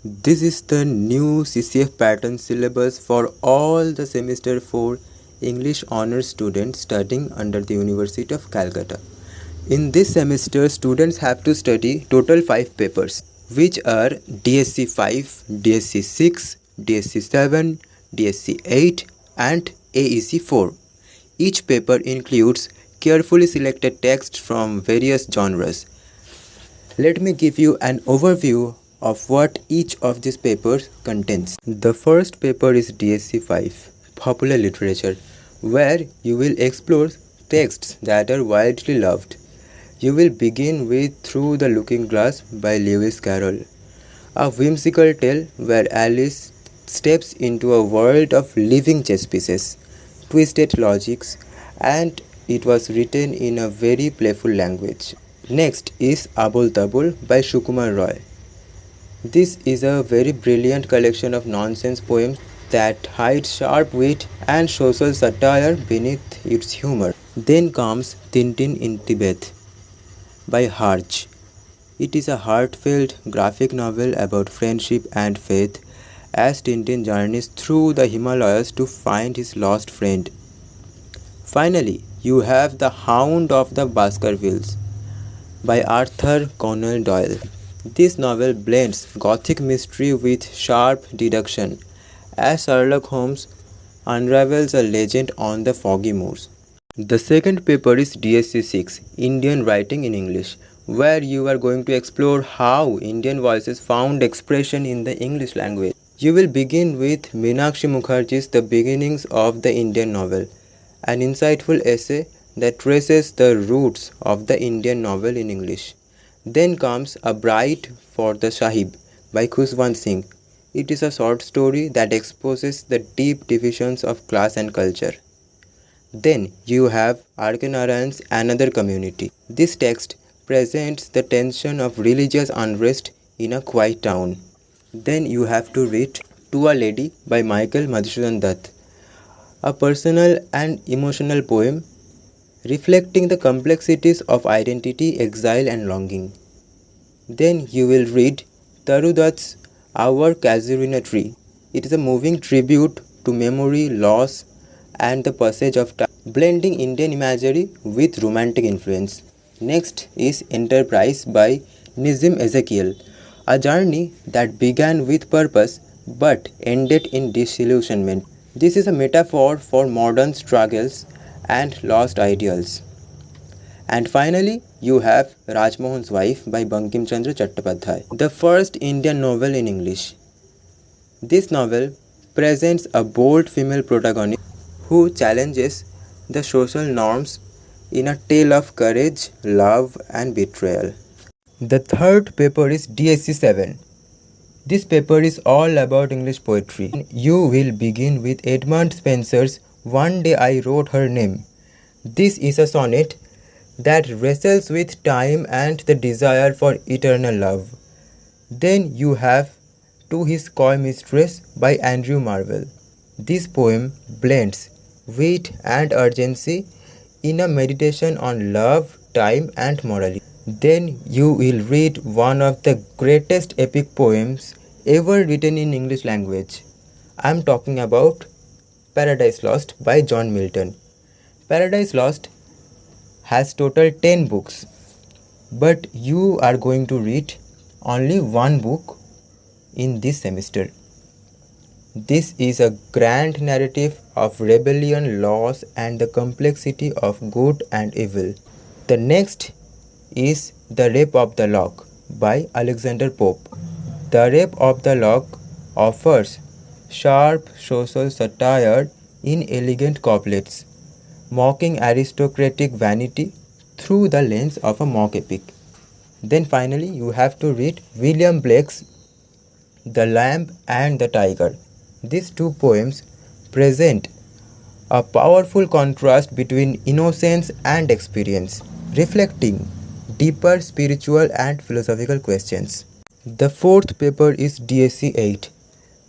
This is the new CCF pattern syllabus for all the semester 4 English honours students studying under the University of Calcutta. In this semester, students have to study total 5 papers, which are DSC 5, DSC 6, DSC 7, DSC 8 and AEC 4. Each paper includes carefully selected texts from various genres. Let me give you an overview of what each of these papers contains. The first paper is DSC 5, Popular Literature, where you will explore texts that are widely loved. You will begin with Through the Looking Glass by Lewis Carroll, a whimsical tale where Alice steps into a world of living chess pieces, twisted logics, and it was written in a very playful language. Next is Abul Tabul by Sukumar Roy. This is a very brilliant collection of nonsense poems that hide sharp wit and social satire beneath its humor. Then comes Tintin in Tibet by Harj. It is a heartfelt graphic novel about friendship and faith as Tintin journeys through the Himalayas to find his lost friend. Finally, you have The Hound of the Baskervilles by Arthur Conan Doyle. This novel blends gothic mystery with sharp deduction as Sherlock Holmes unravels a legend on the foggy moors. The second paper is DSC 6, Indian Writing in English, where you are going to explore how Indian voices found expression in the English language. You will begin with Meenakshi Mukherjee's The Beginnings of the Indian Novel, an insightful essay that traces the roots of the Indian novel in English. Then comes A Bride for the Sahib by Khushwant Singh. It is a short story that exposes the deep divisions of class and culture. Then you have R.K. Narayan's Another Community. This text presents the tension of religious unrest in a quiet town. Then you have to read To a Lady by Michael Madhusudan Dutt, a personal and emotional poem reflecting the complexities of identity, exile and longing. Then you will read Taru Dutt's Our Casuarina Tree. It is a moving tribute to memory, loss and the passage of time, blending Indian imagery with romantic influence. Next is Enterprise by Nizim Ezekiel, a journey that began with purpose but ended in disillusionment. This is a metaphor for modern struggles and lost ideals. And finally, you have Rajmohan's Wife by Bankim Chandra Chattopadhyay, the first Indian novel in English. This novel presents a bold female protagonist who challenges the social norms in a tale of courage, love, and betrayal. The third paper is DSC 7. This paper is all about English poetry. You will begin with Edmund Spenser's One Day I Wrote Her Name. This is a sonnet that wrestles with time and the desire for eternal love. Then you have To His Coy Mistress by Andrew Marvell. This poem blends wit and urgency in a meditation on love, time and morality. Then you will read one of the greatest epic poems ever written in English language. I am talking about Paradise Lost by John Milton. Paradise Lost has total 10 books, but you are going to read only one book in this semester. This is a grand narrative of rebellion, loss, and the complexity of good and evil. The next is The Rape of the Lock by Alexander Pope. The Rape of the Lock offers sharp social satire in elegant couplets, mocking aristocratic vanity through the lens of a mock epic. Then finally, you have to read William Blake's The Lamb and the Tiger. These two poems present a powerful contrast between innocence and experience, reflecting deeper spiritual and philosophical questions. The fourth paper is DSC 8.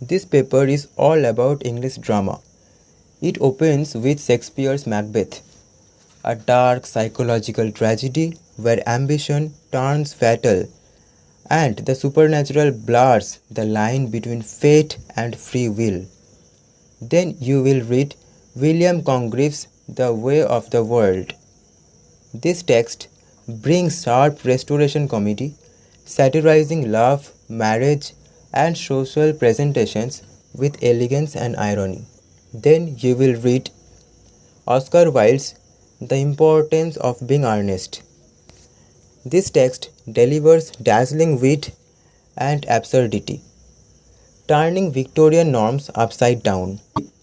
This paper is all about English drama. It opens with Shakespeare's Macbeth, a dark psychological tragedy where ambition turns fatal and the supernatural blurs the line between fate and free will. Then you will read William Congreve's The Way of the World. This text brings sharp restoration comedy, satirizing love, marriage, and social presentations with elegance and irony. Then you will read Oscar Wilde's The Importance of Being Earnest. This text delivers dazzling wit and absurdity, turning Victorian norms upside down.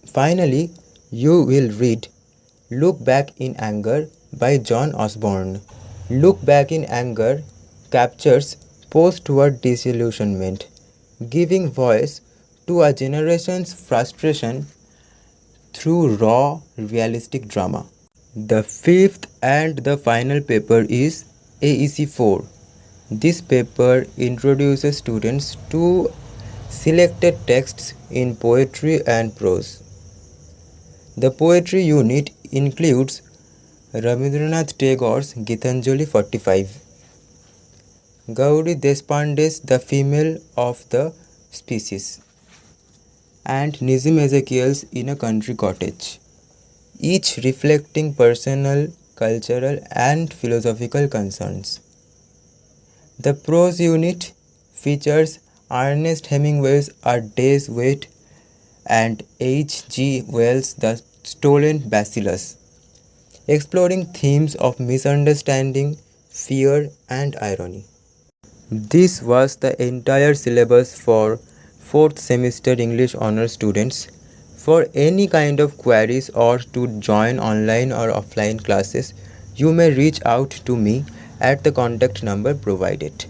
Finally, you will read Look Back in Anger by John Osborne. Look Back in Anger captures post-war disillusionment, giving voice to a generation's frustration through raw, realistic drama. The fifth and the final paper is AEC 4. This paper introduces students to selected texts in poetry and prose. The poetry unit includes Rabindranath Tagore's Gitanjali 45, Gauri Deshpande's The Female of the Species, and Nizam Ezekiel's In a Country Cottage, each reflecting personal, cultural, and philosophical concerns. The prose unit features Ernest Hemingway's A Day's Wait and H. G. Wells' The Stolen Bacillus, exploring themes of misunderstanding, fear, and irony. This was the entire syllabus for 4th semester English Honours students. For any kind of queries or to join online or offline classes, you may reach out to me at the contact number provided.